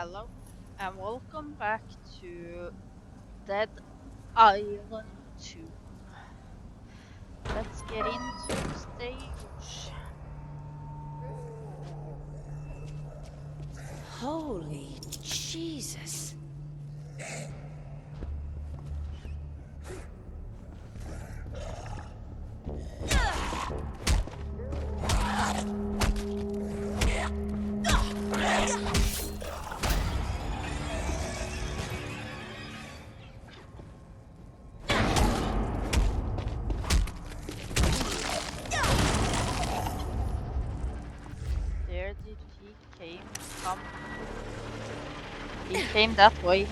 Hello, and welcome back to Dead Island 2. Let's get into the stage. Holy Jesus. There did he come. He came that way.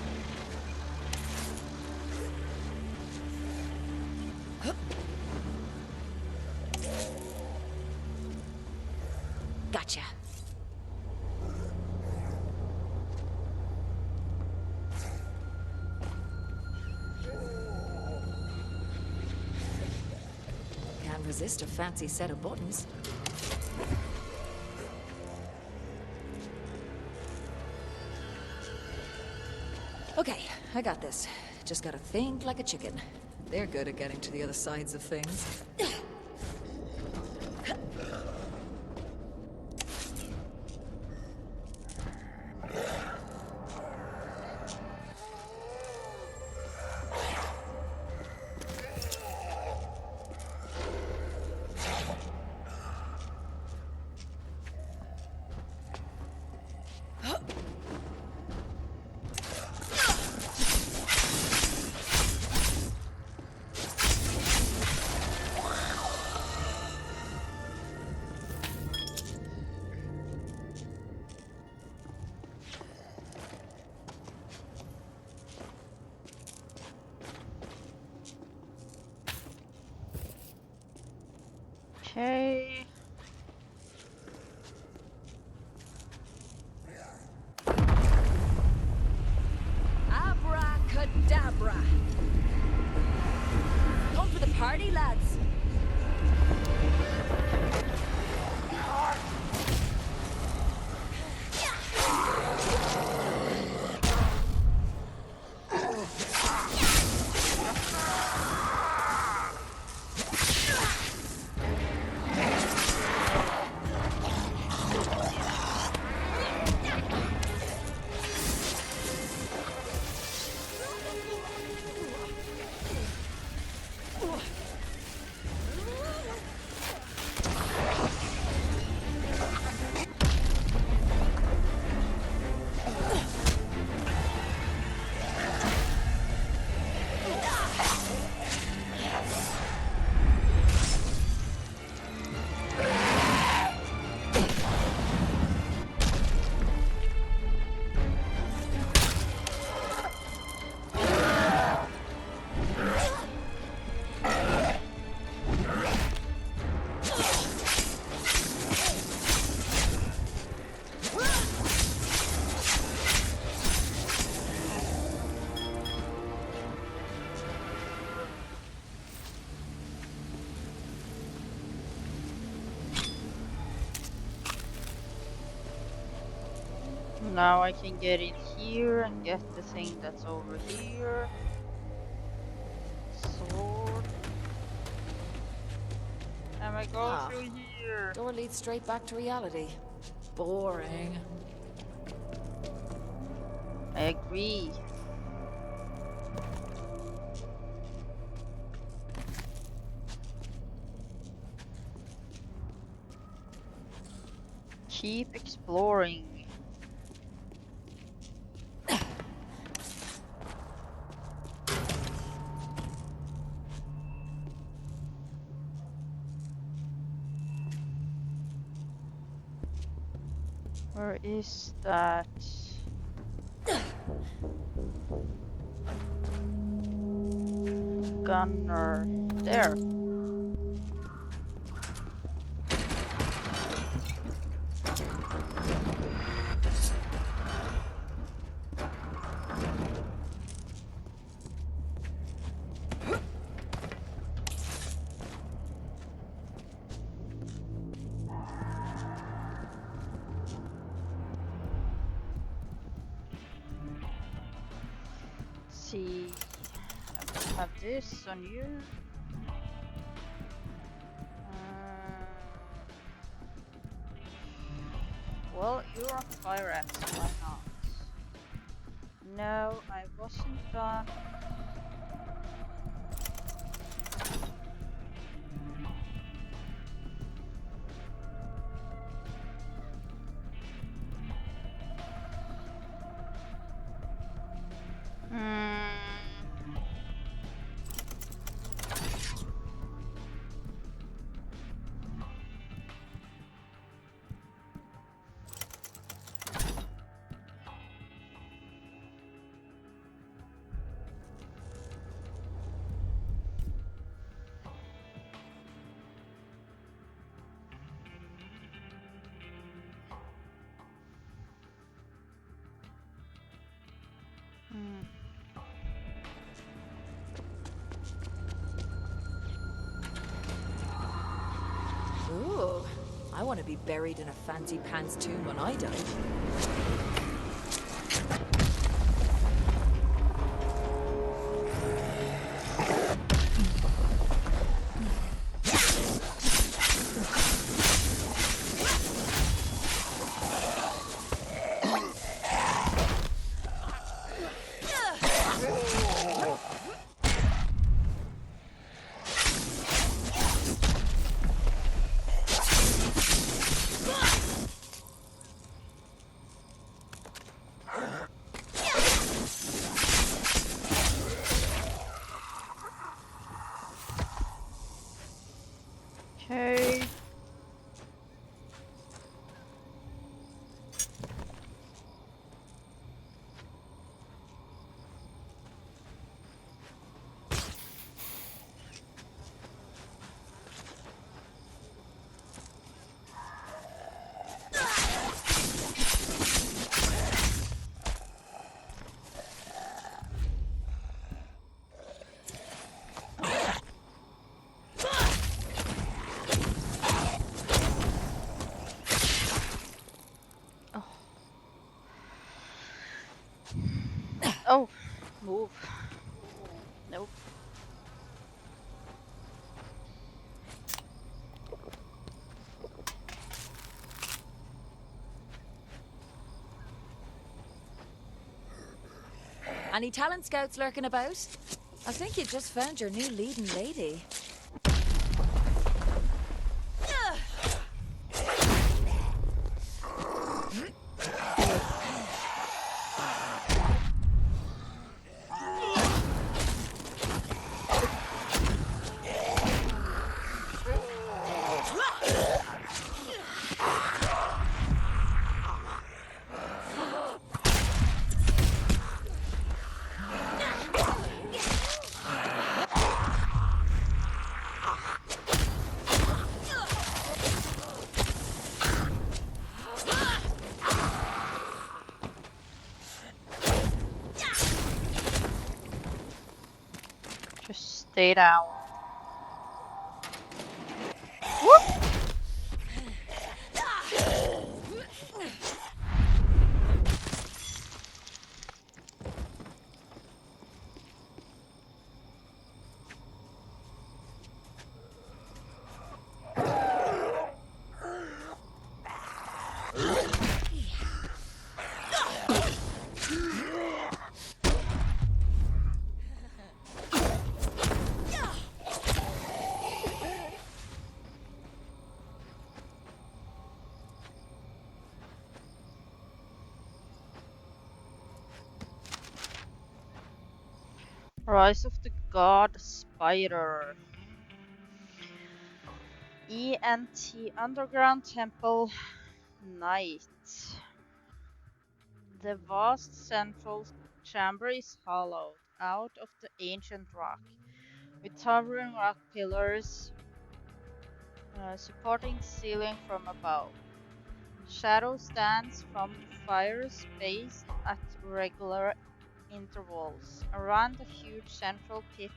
Gotcha. Can't resist a fancy set of buttons. Okay, I got this. Just gotta think like a chicken. They're good at getting to the other sides of things. Okay. Abracadabra! Come for the party, lads! Now I can get in here and get the thing that's over here. Sword. And I go Ah, through here. door leads straight back to reality. Boring. I agree. Keep exploring. Where is that? Gunner. There. see. I will have this on you. Well, you're on fire X, why not? No, I wasn't done. Ooh, I want to be buried in a fancy pants tomb when I die. Okay. Oh, move. Nope. Any talent scouts lurking about? I think you just found your new leading lady. Just stay down. Whoop! Rise of the God Spider. ENT Underground Temple Night. The vast central chamber is hollowed out of the ancient rock, with towering rock pillars supporting the ceiling from above. Shadow stands from the fire's base at regular intervals around the huge central pit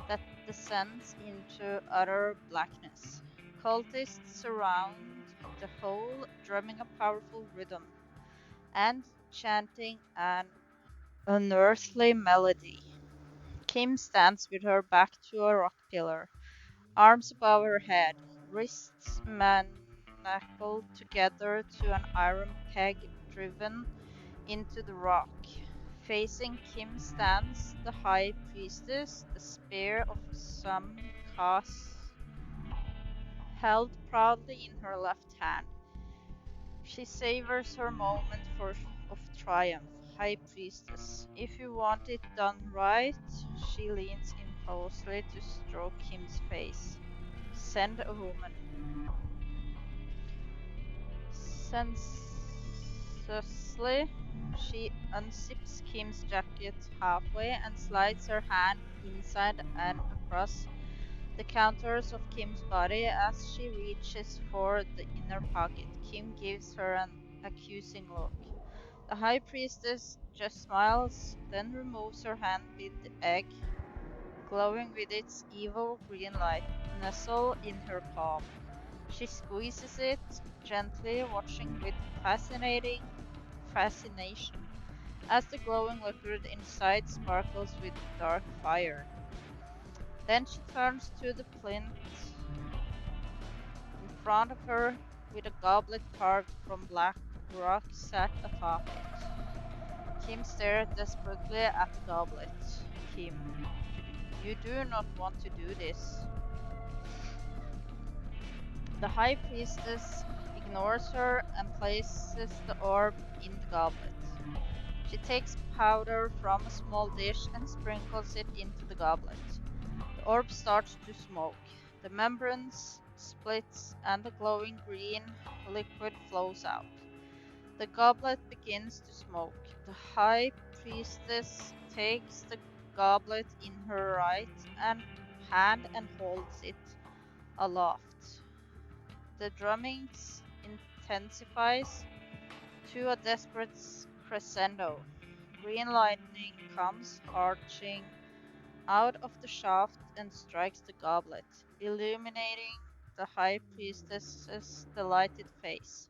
that descends into utter blackness. Cultists surround the hole, drumming a powerful rhythm and chanting an unearthly melody. Kim stands with her back to a rock pillar, arms above her head, wrists manacled together to an iron peg driven into the rock. Facing Kim stands the High Priestess, a spear of some caste held proudly in her left hand. She savors her moment of triumph. High Priestess. If you want it done right, she leans in closely to stroke Kim's face. Send a woman. Senselessly, she unzips Kim's jacket halfway and slides her hand inside and across the contours of Kim's body as she reaches for the inner pocket. Kim gives her an accusing look. The High Priestess just smiles, then removes her hand with the egg, glowing with its evil green light, nestle in her palm. She squeezes it gently, watching with fascination as the glowing liquid inside sparkles with dark fire. Then she turns to the plinth in front of her with a goblet carved from black rock set atop it. Kim stared desperately at the goblet. Kim, you do not want to do this. The High Priestess ignores her and places the orb in the goblet. She takes powder from a small dish and sprinkles it into the goblet. The orb starts to smoke. The membrane splits and the glowing green liquid flows out. The goblet begins to smoke. The High Priestess takes the goblet in her right hand and holds it aloft. The drumming intensifies to a desperate crescendo. Green lightning comes arching out of the shaft and strikes the goblet, illuminating the High Priestess's delighted face.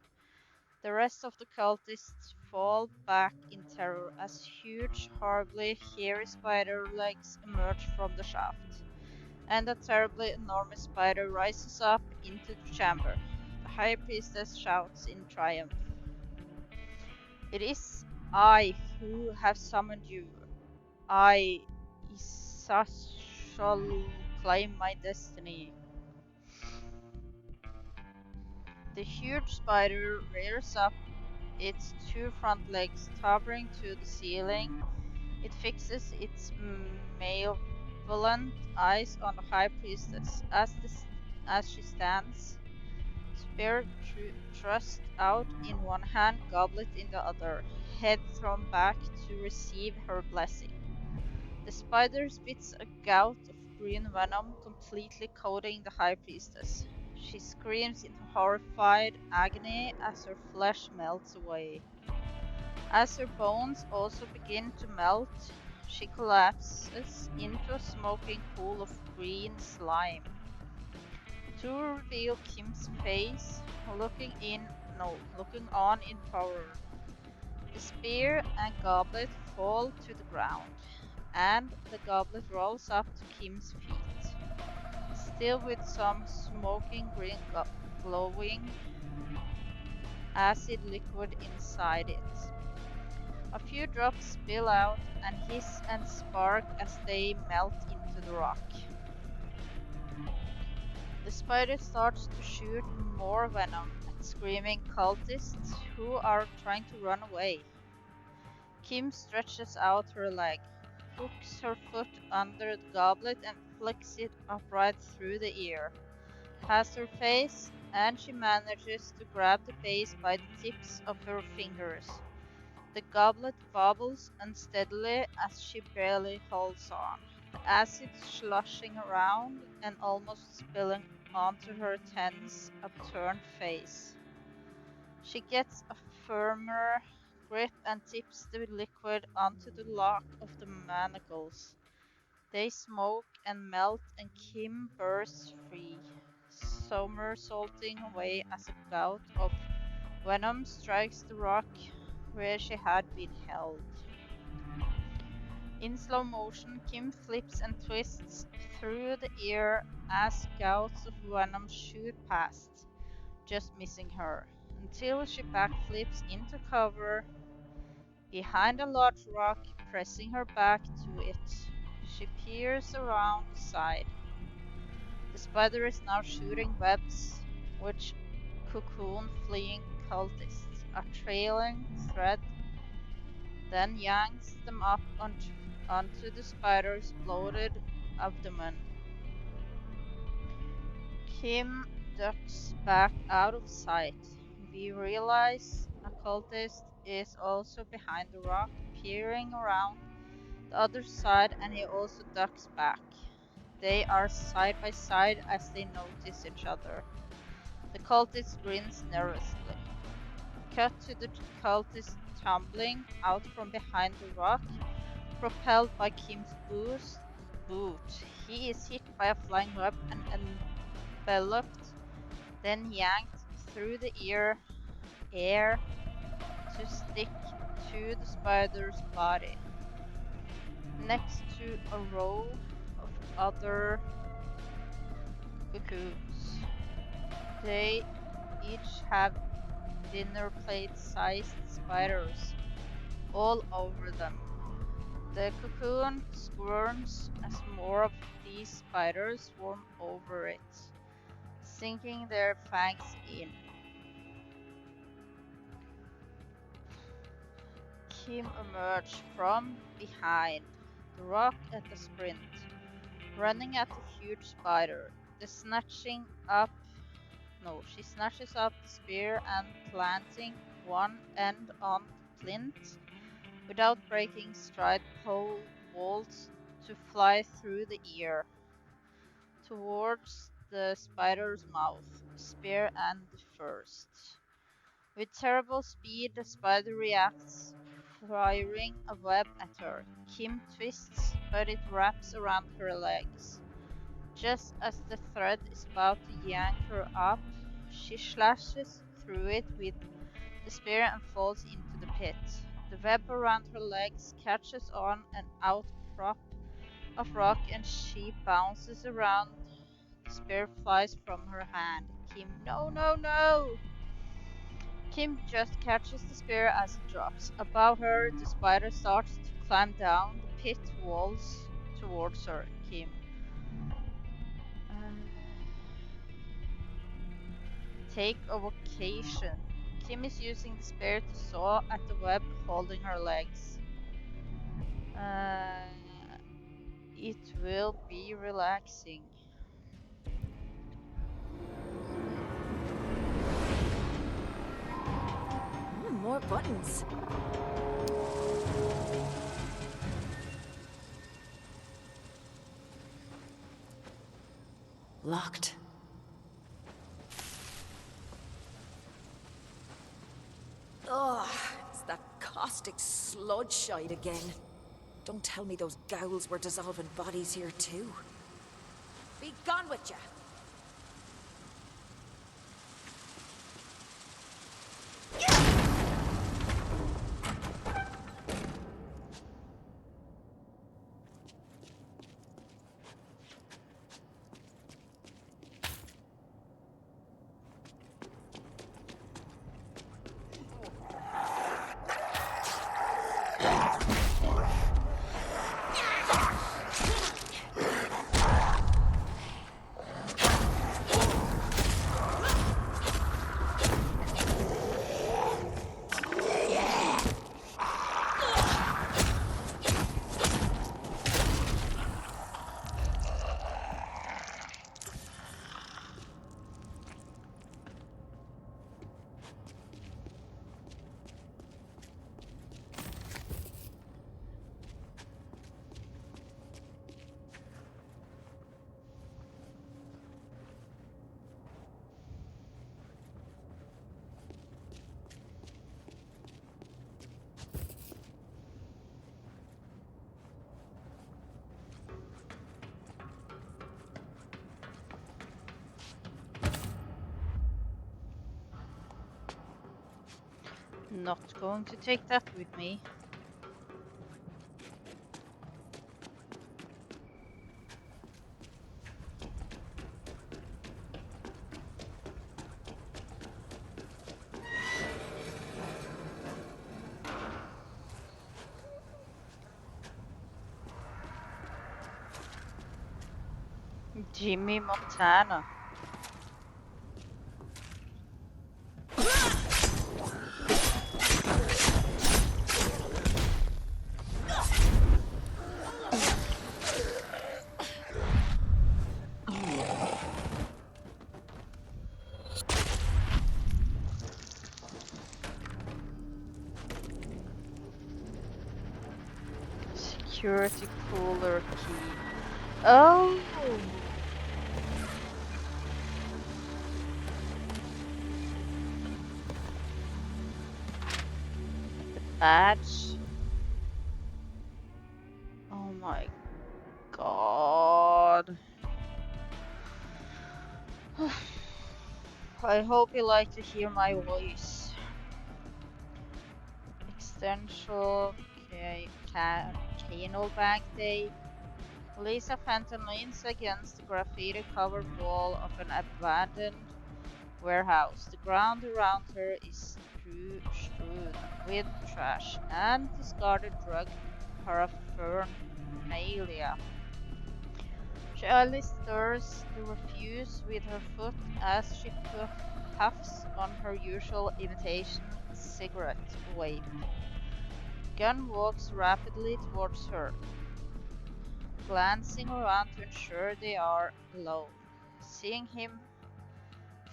The rest of the cultists fall back in terror as huge, horribly hairy spider legs emerge from the shaft, and a terribly enormous spider rises up into the chamber. The High Priestess shouts in triumph. It is I who have summoned you. I, Issa, shall claim my destiny. The huge spider rears up its two front legs, towering to the ceiling. It fixes its malevolent eyes on the High Priestess as she stands, spear thrust out in one hand, goblet in the other, head thrown back to receive her blessing. The spider spits a gout of green venom, completely coating the High Priestess. She screams in horrified agony as her flesh melts away. As her bones also begin to melt, she collapses into a smoking pool of green slime. To reveal Kim's face, looking on in horror. The spear and goblet fall to the ground, and the goblet rolls up to Kim's feet, still with some smoking green glowing acid liquid inside it. A few drops spill out and hiss and spark as they melt into the rock. The spider starts to shoot more venom at screaming cultists who are trying to run away. Kim stretches out her leg, hooks her foot under the goblet and flicks it upright through the ear, past her face, and she manages to grab the base by the tips of her fingers. The goblet wobbles unsteadily as she barely holds on, the acid sloshing around and almost spilling onto her tense, upturned face. She gets a firmer grip and tips the liquid onto the lock of the manacles. They smoke and melt and Kim bursts free, somersaulting away as a gout of venom strikes the rock where she had been held. In slow motion, Kim flips and twists through the air as gouts of venom shoot past, just missing her, until she backflips into cover behind a large rock, pressing her back to it. She peers around the side. The spider is now shooting webs, which cocoon fleeing cultists, a trailing thread, then yanks them up onto the spider's bloated abdomen. Kim ducks back out of sight. We realize a cultist is also behind the rock, peering around the other side, and he also ducks back. They are side by side as they notice each other. The cultist grins nervously. Cut to the cultist tumbling out from behind the rock, propelled by Kim's boot. He is hit by a flying web and enveloped, then yanked through the air to stick to the spider's body. Next to a row of other cocoons. They each have dinner plate-sized spiders all over them. The cocoon squirms as more of these spiders swarm over it, sinking their fangs in. Kim emerged from behind the rock at a sprint, running at the huge spider. She snatches up the spear and planting one end on the plinth, without breaking stride, pole vaults to fly through the air towards the spider's mouth, spear and first. With terrible speed, the spider reacts, firing a web at her. Kim twists, but it wraps around her legs. Just as the thread is about to yank her up, she slashes through it with the spear and falls into the pit. The web around her legs catches on an outcrop of rock and she bounces around. The spear flies from her hand. Kim, no, no, no! Kim just catches the spear as it drops. Above her, the spider starts to climb down the pit walls towards her. Kim. Take a vacation. Kim is using the spear to saw at the web holding her legs. It will be relaxing. More buttons. Locked. Ugh, it's that caustic sludge shite again. Don't tell me those gowls were dissolving bodies here too. Be gone with ya! Not going to take that with me. Jimmy Montana. Security cooler key. Oh! The badge. Oh my god. I hope you like to hear my voice. Extension Canal Bank Day. Lisa Fenton leans against the graffiti-covered wall of an abandoned warehouse. The ground around her is strewn with trash and discarded drug paraphernalia. She only stirs the refuse with her foot as she puffs on her usual imitation cigarette vape. Gunn walks rapidly towards her, glancing around to ensure they are alone. Seeing him,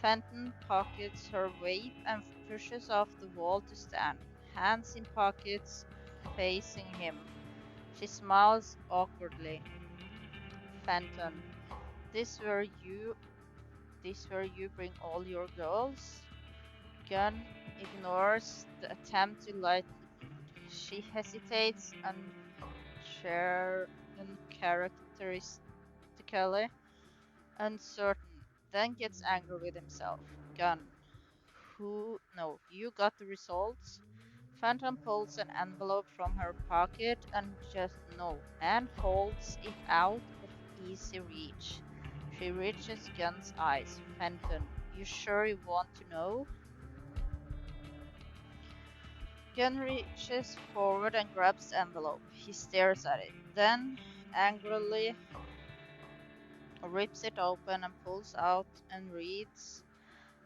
Fenton pockets her vape and pushes off the wall to stand, hands in pockets, facing him. She smiles awkwardly. Fenton, this where you bring all your girls? Gunn ignores the attempt to light. She hesitates uncharacteristically uncertain, then gets angry with himself. Gunn, you got the results? Phantom pulls an envelope from her pocket and holds it out of easy reach. She reaches Gunn's eyes. Fenton, you sure you want to know? Gunn reaches forward and grabs the envelope. He stares at it, then angrily rips it open and pulls out and reads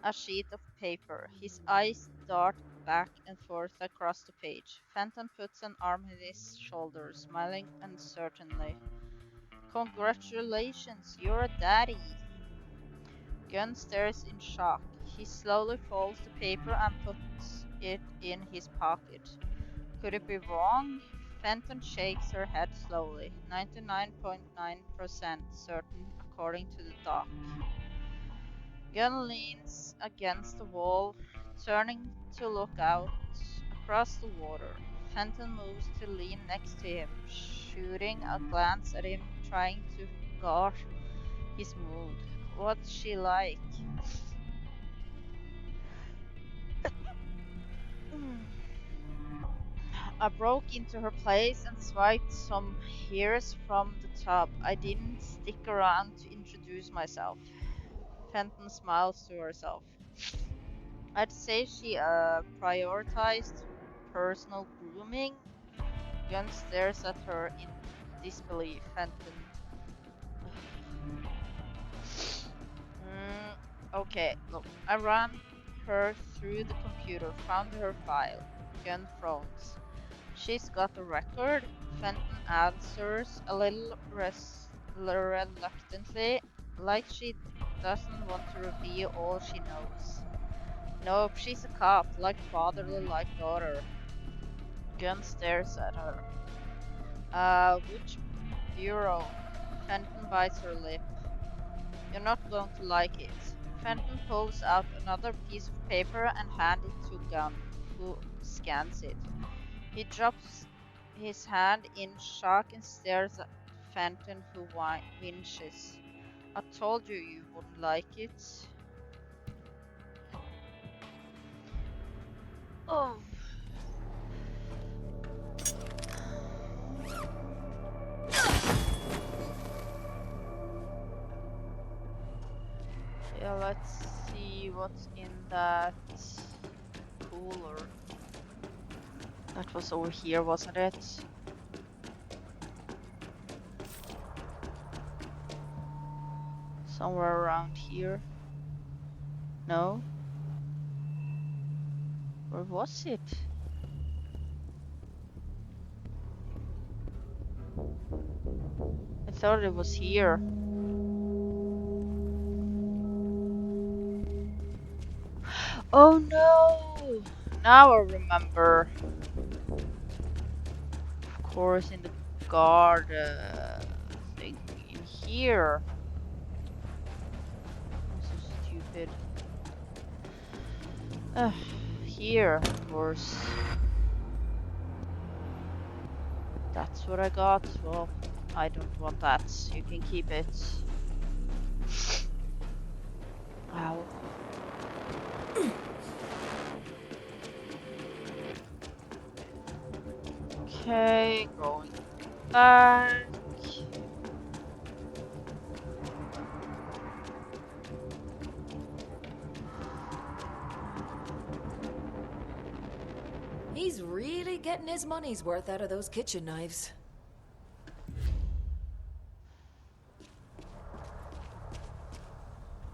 a sheet of paper. His eyes dart back and forth across the page. Fenton puts an arm on his shoulder, smiling uncertainly. Congratulations, you're a daddy. Gunn stares in shock. He slowly folds the paper and puts it in his pocket. Could it be wrong? Fenton shakes her head slowly, 99.9% certain according to the doc. Gunn leans against the wall, turning to look out across the water. Fenton moves to lean next to him, shooting a glance at him, trying to gauge his mood. What's she like? I broke into her place and swiped some hairs from the tub. I didn't stick around to introduce myself. Fenton smiles to herself. I'd say she prioritized personal grooming. Gunn stares at her in disbelief. Fenton. Okay, look. I ran her through the computer, found her file. Gunn frowns. She's got a record? Fenton answers a little reluctantly, like she doesn't want to reveal all she knows. Nope, she's a cop, like father, like daughter. Gunn stares at her. Which bureau? Fenton bites her lip. You're not going to like it. Fenton pulls out another piece of paper and hands it to Gunn, who scans it. He drops his hand in shock and stares at Fenton, who winches. I told you you wouldn't like it. Oh. Yeah, let's see what's in that cooler. That was over here, wasn't it? Somewhere around here. No? Where was it? I thought it was here. Oh no! Now I remember. Of course, in the guard thing in here. I'm so stupid. Here, of course. That's what I got. Well, I don't want that. You can keep it. Ow. Okay, going back. He's really getting his money's worth out of those kitchen knives.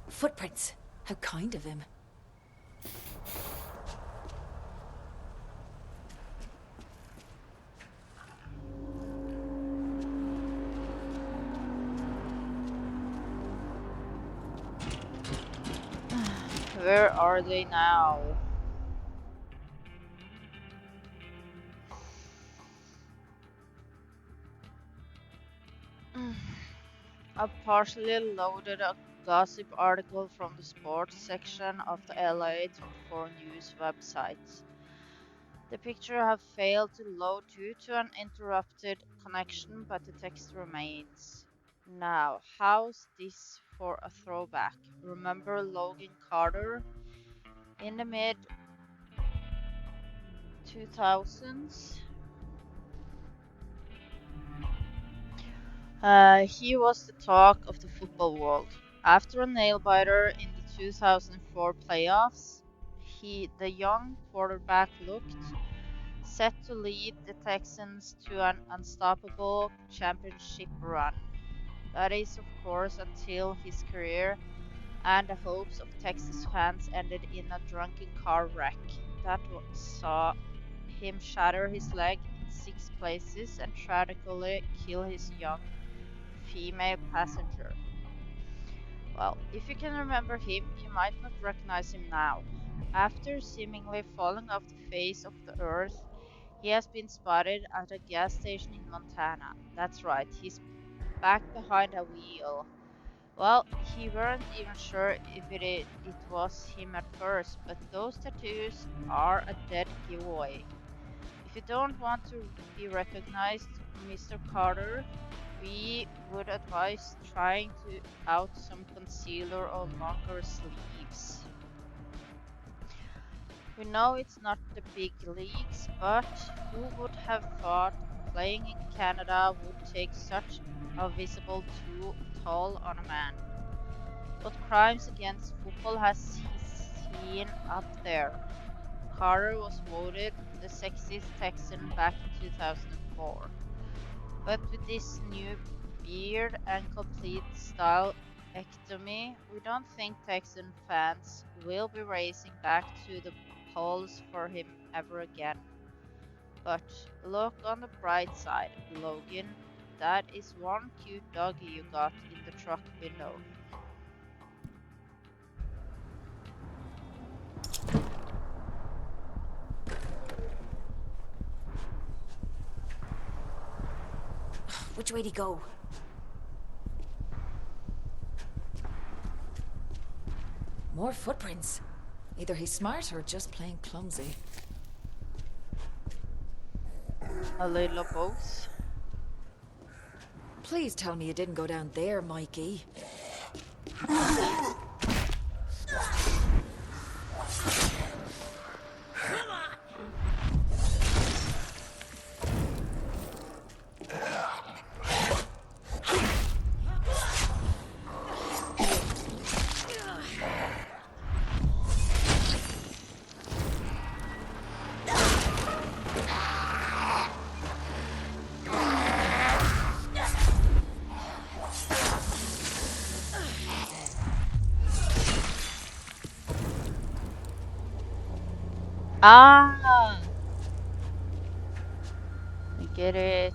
Footprints. How kind of him. Where are they now? I partially loaded a gossip article from the sports section of the LA 24 News website. The picture have failed to load due to an interrupted connection, but the text remains. Now, how's this for a throwback? Remember Logan Carter? In the mid 2000s? He was the talk of the football world. After a nail-biter in the 2004 playoffs, the young quarterback looked set to lead the Texans to an unstoppable championship run. That is, of course, until his career and the hopes of Texas fans ended in a drunken car wreck that saw him shatter his leg in 6 places and tragically kill his young female passenger. Well, if you can remember him, you might not recognize him now. After seemingly falling off the face of the earth, he has been spotted at a gas station in Montana. That's right, he's back behind a wheel. Well, he weren't even sure if it was him at first, but those tattoos are a dead giveaway. If you don't want to be recognized, Mr. Carter, we would advise trying out some concealer or longer sleeves. We know it's not the big leagues, but who would have thought playing in Canada would take such a visible toll on a man? What crimes against football has he seen up there? Carter was voted the sexiest Texan back in 2004. But with this new beard and complete stylectomy, we don't think Texan fans will be racing back to the polls for him ever again. But look on the bright side, Logan. That is one cute doggy you got in the truck window. Which way'd he go? More footprints. Either he's smart or just plain clumsy. A little of both. Please tell me you didn't go down there, Mikey. Ah, I get it.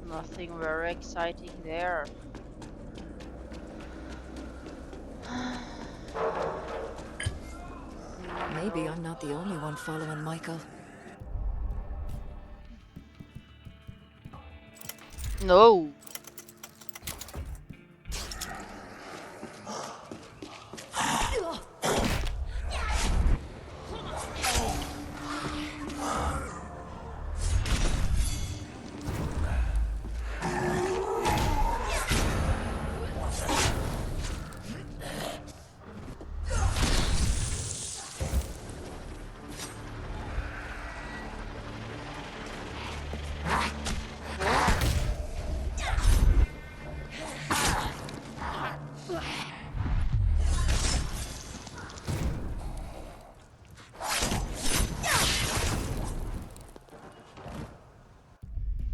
Nothing very exciting there. Maybe I'm not the only one following Michael. No.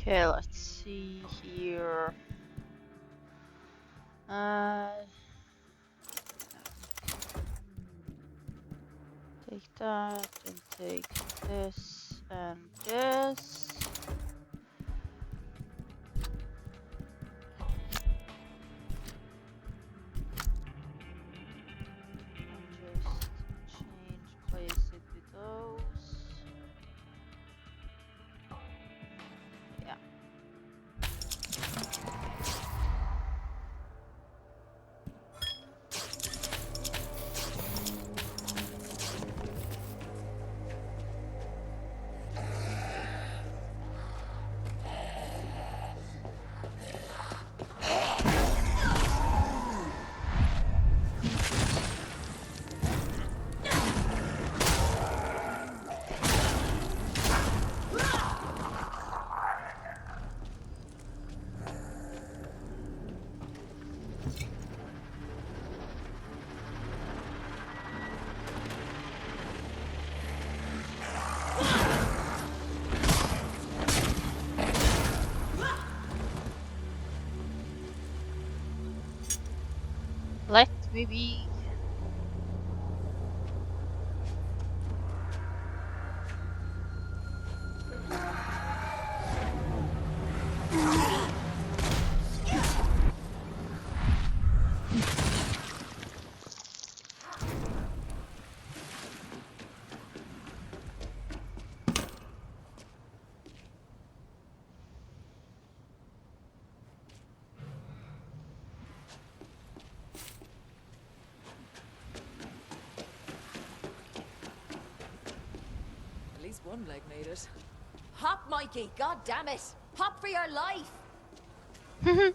Okay, let's see here. Take that and take this and this. And just change, place it with those. Yeah. Let me be. At least one leg made it. Hop, Mikey! God damn it! Hop for your life! Do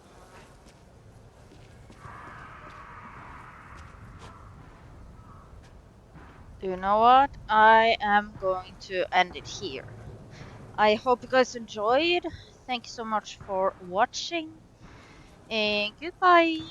you know what? I am going to end it here. I hope you guys enjoyed. Thank you so much for watching, and goodbye.